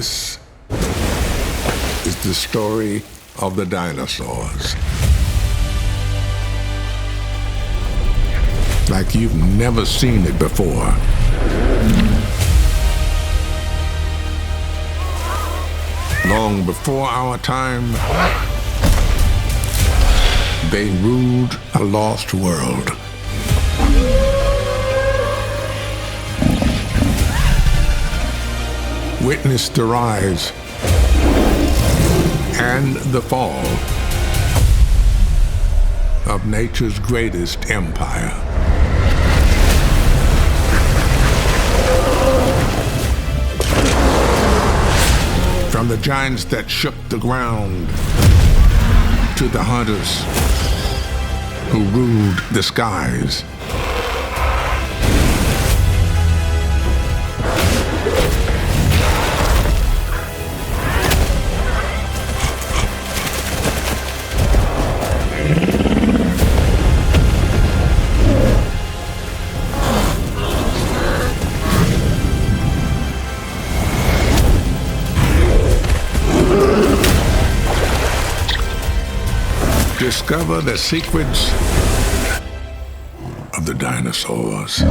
This is the story of the dinosaurs. Like you've never seen it before. Long before our time, they ruled a lost world. Witnessed the rise and the fall of nature's greatest empire. From the giants that shook the ground to the hunters who ruled the skies. Discover the secrets of the dinosaurs.